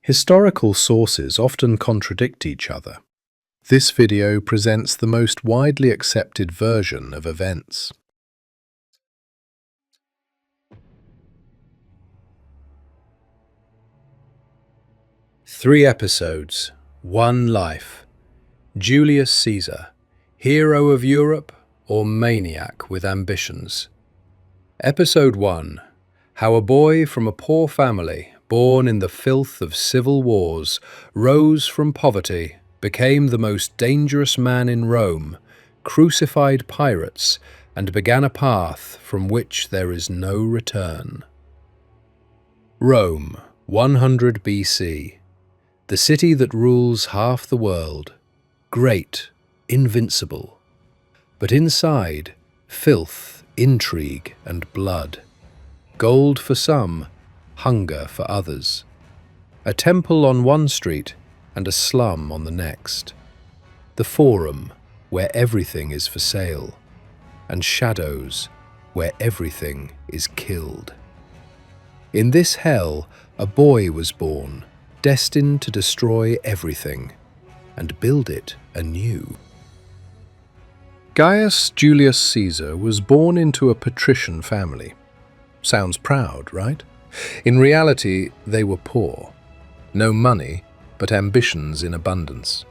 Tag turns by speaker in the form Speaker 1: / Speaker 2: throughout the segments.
Speaker 1: Historical sources often contradict each other. This video presents the most widely accepted version of events. Three episodes, one life. Julius Caesar, hero of Europe or maniac with ambitions? Episode 1. How a boy from a poor family, born in the filth of civil wars, rose from poverty, became the most dangerous man in Rome, crucified pirates, and began a path from which there is no return. Rome, 100 BC. The city that rules half the world. Great, invincible. But inside, filth, intrigue, and blood. Gold for some, hunger for others. A temple on one street and a slum on the next. The Forum, where everything is for sale. And shadows, where everything is killed. In this hell, a boy was born, destined to destroy everything and build it anew. Gaius Julius Caesar was born into a patrician family. Sounds proud, right? In reality, they were poor. No money, but ambitions in abundance.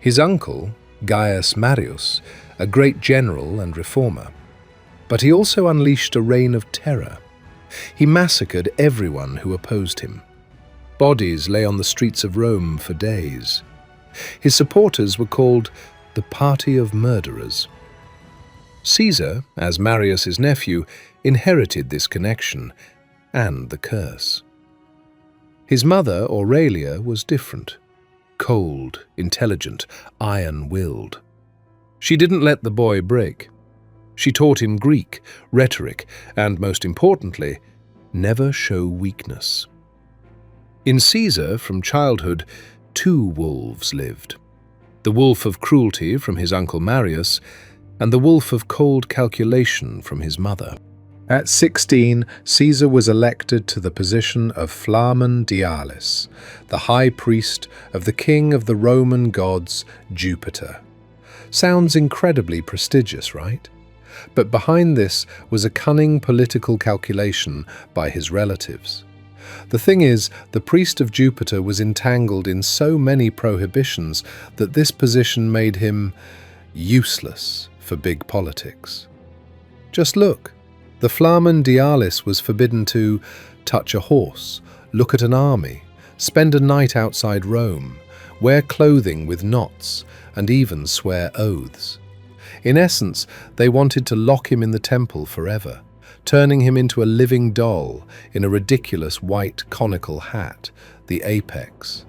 Speaker 1: His uncle, Gaius Marius, a great general and reformer. But he also unleashed a reign of terror. He massacred everyone who opposed him. Bodies lay on the streets of Rome for days. His supporters were called the Party of Murderers. Caesar, as Marius's nephew, inherited this connection and the curse. His mother, Aurelia, was different. Cold, intelligent, iron-willed. She didn't let the boy break. She taught him Greek, rhetoric, and, most importantly, never show weakness. In Caesar, from childhood, two wolves lived. The wolf of cruelty from his uncle Marius, and the wolf of cold calculation from his mother. At 16, Caesar was elected to the position of Flamen Dialis, the high priest of the king of the Roman gods, Jupiter. Sounds incredibly prestigious, right? But behind this was a cunning political calculation by his relatives. The thing is, the priest of Jupiter was entangled in so many prohibitions that this position made him useless for big politics. Just look. The Flamen Dialis was forbidden to touch a horse, look at an army, spend a night outside Rome, wear clothing with knots, and even swear oaths. In essence, they wanted to lock him in the temple forever, turning him into a living doll in a ridiculous white conical hat, the apex.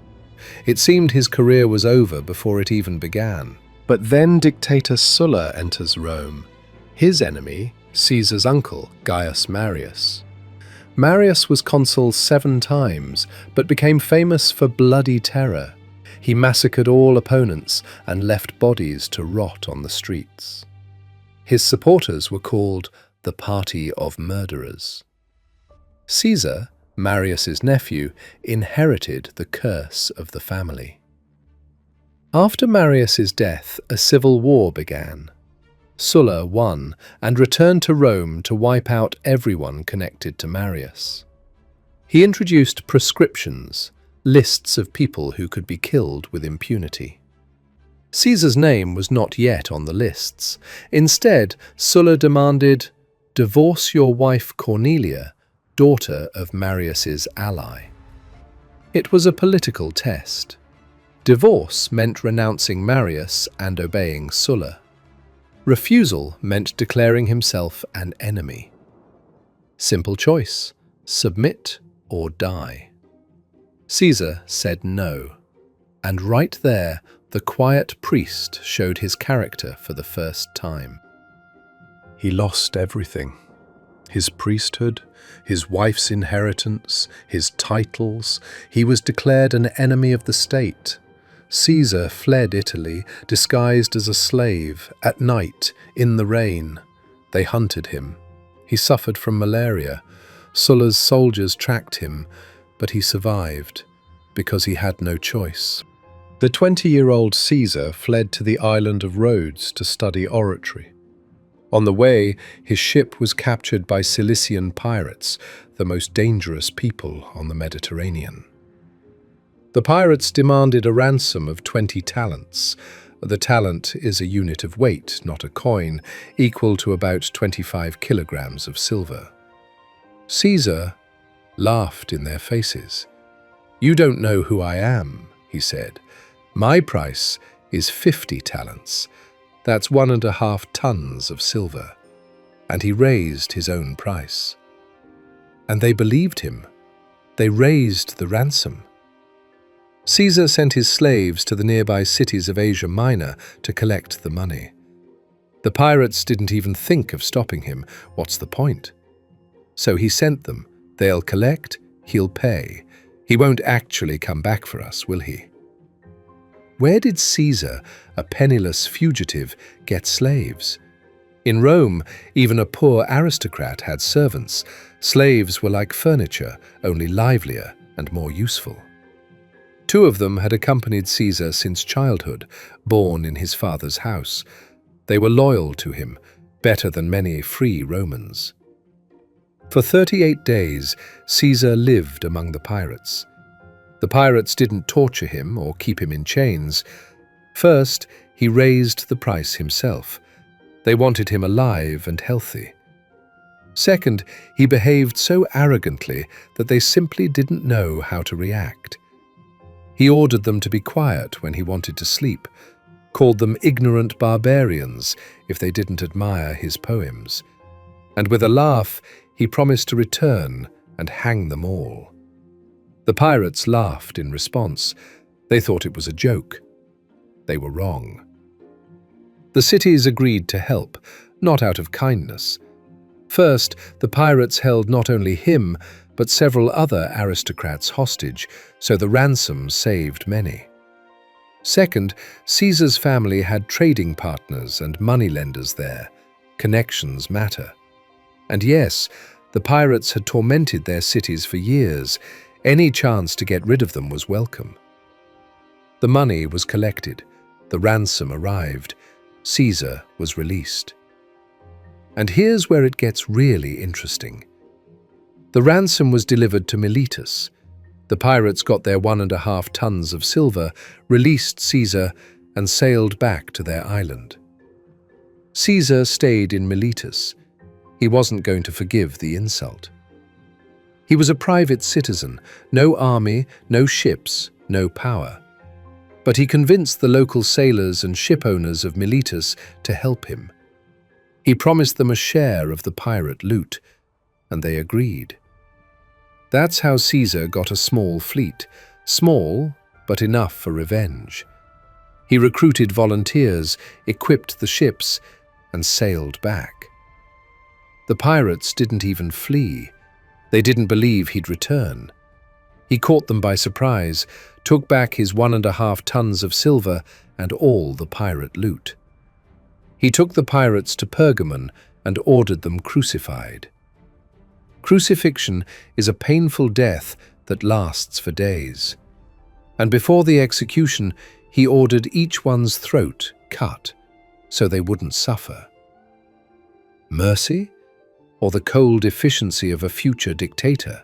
Speaker 1: It seemed his career was over before it even began. But then dictator Sulla enters Rome, his enemy, Caesar's uncle, Gaius Marius. Marius was consul 7 times, but became famous for bloody terror. He massacred all opponents and left bodies to rot on the streets. His supporters were called the Party of Murderers. Caesar, Marius's nephew, inherited the curse of the family. After Marius's death, a civil war began. Sulla won and returned to Rome to wipe out everyone connected to Marius. He introduced proscriptions, lists of people who could be killed with impunity. Caesar's name was not yet on the lists. Instead, Sulla demanded, "Divorce your wife Cornelia, daughter of Marius's ally." It was a political test. Divorce meant renouncing Marius and obeying Sulla. Refusal meant declaring himself an enemy. Simple choice: submit or die. Caesar said no, and right there, the quiet priest showed his character for the first time. He lost everything. His priesthood, his wife's inheritance, his titles. He was declared an enemy of the state. Caesar fled Italy, disguised as a slave, at night, in the rain. They hunted him. He suffered from malaria. Sulla's soldiers tracked him, but he survived. because he had no choice. The 20-year-old Caesar fled to the island of Rhodes to study oratory. On the way, his ship was captured by Cilician pirates, the most dangerous people on the Mediterranean. The pirates demanded a ransom of 20 talents. The talent is a unit of weight, not a coin, equal to about 25 kilograms of silver. Caesar laughed in their faces. "You don't know who I am," he said. "My price is 50 talents. That's 1.5 tons of silver." And he raised his own price. And they believed him. They raised the ransom. Caesar sent his slaves to the nearby cities of Asia Minor to collect the money. The pirates didn't even think of stopping him. What's the point? So he sent them. They'll collect, he'll pay. He won't actually come back for us, will he? Where did Caesar, a penniless fugitive, get slaves? In Rome, even a poor aristocrat had servants. Slaves were like furniture, only livelier and more useful. 2 of them had accompanied Caesar since childhood, born in his father's house. They were loyal to him, better than many free Romans. For 38 days, Caesar lived among the pirates. The pirates didn't torture him or keep him in chains. First, he raised the price himself. They wanted him alive and healthy. Second, he behaved so arrogantly that they simply didn't know how to react. He ordered them to be quiet when he wanted to sleep, called them ignorant barbarians if they didn't admire his poems. And with a laugh, he promised to return and hang them all. The pirates laughed in response. They thought it was a joke. They were wrong. The cities agreed to help, not out of kindness. First, the pirates held not only him, but several other aristocrats hostage, so the ransom saved many. Second, Caesar's family had trading partners and moneylenders there. Connections matter. And yes, the pirates had tormented their cities for years. Any chance to get rid of them was welcome. The money was collected. The ransom arrived. Caesar was released. And here's where it gets really interesting. The ransom was delivered to Miletus. The pirates got their 1.5 tons of silver, released Caesar, and sailed back to their island. Caesar stayed in Miletus. He wasn't going to forgive the insult. He was a private citizen, no army, no ships, no power. But he convinced the local sailors and shipowners of Miletus to help him. He promised them a share of the pirate loot, and they agreed. That's how Caesar got a small fleet, small but enough for revenge. He recruited volunteers, equipped the ships, and sailed back. The pirates didn't even flee. They didn't believe he'd return. He caught them by surprise, took back his 1.5 tons of silver and all the pirate loot. He took the pirates to Pergamon and ordered them crucified. Crucifixion is a painful death that lasts for days. And before the execution, he ordered each one's throat cut so they wouldn't suffer. Mercy? Or the cold efficiency of a future dictator?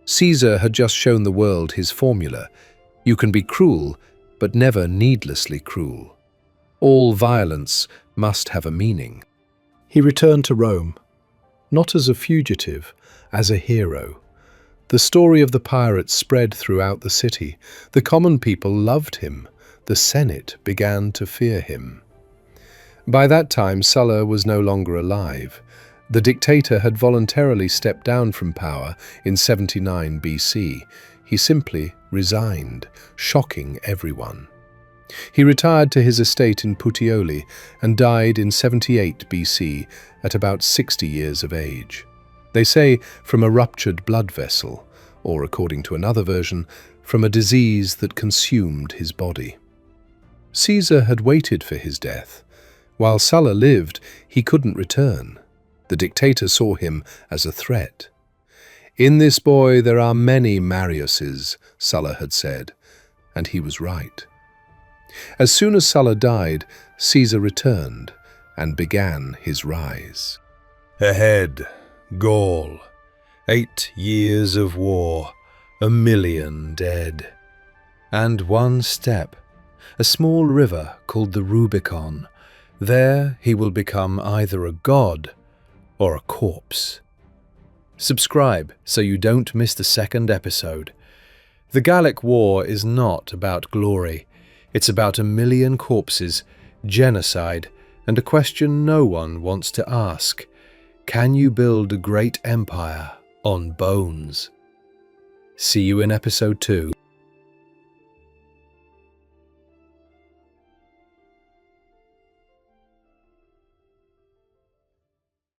Speaker 1: Caesar had just shown the world his formula. You can be cruel, but never needlessly cruel. All violence must have a meaning. He returned to Rome, not as a fugitive, as a hero. The story of the pirates spread throughout the city. The common people loved him. The Senate began to fear him. By that time, Sulla was no longer alive. The dictator had voluntarily stepped down from power in 79 BC. He simply resigned, shocking everyone. He retired to his estate in Puteoli and died in 78 BC at about 60 years of age. They say from a ruptured blood vessel, or according to another version, from a disease that consumed his body. Caesar had waited for his death. While Sulla lived, he couldn't return. The dictator saw him as a threat. "In this boy there are many Mariuses," Sulla had said, and he was right. As soon as Sulla died, Caesar returned and began his rise. Ahead, Gaul. 8 years of war, 1 million dead. And one step, a small river called the Rubicon. There he will become either a god or a corpse. Subscribe so you don't miss the second episode. The Gallic War is not about glory. It's about 1 million corpses, genocide, and a question no one wants to ask. Can you build a great empire on bones? See you in episode 2.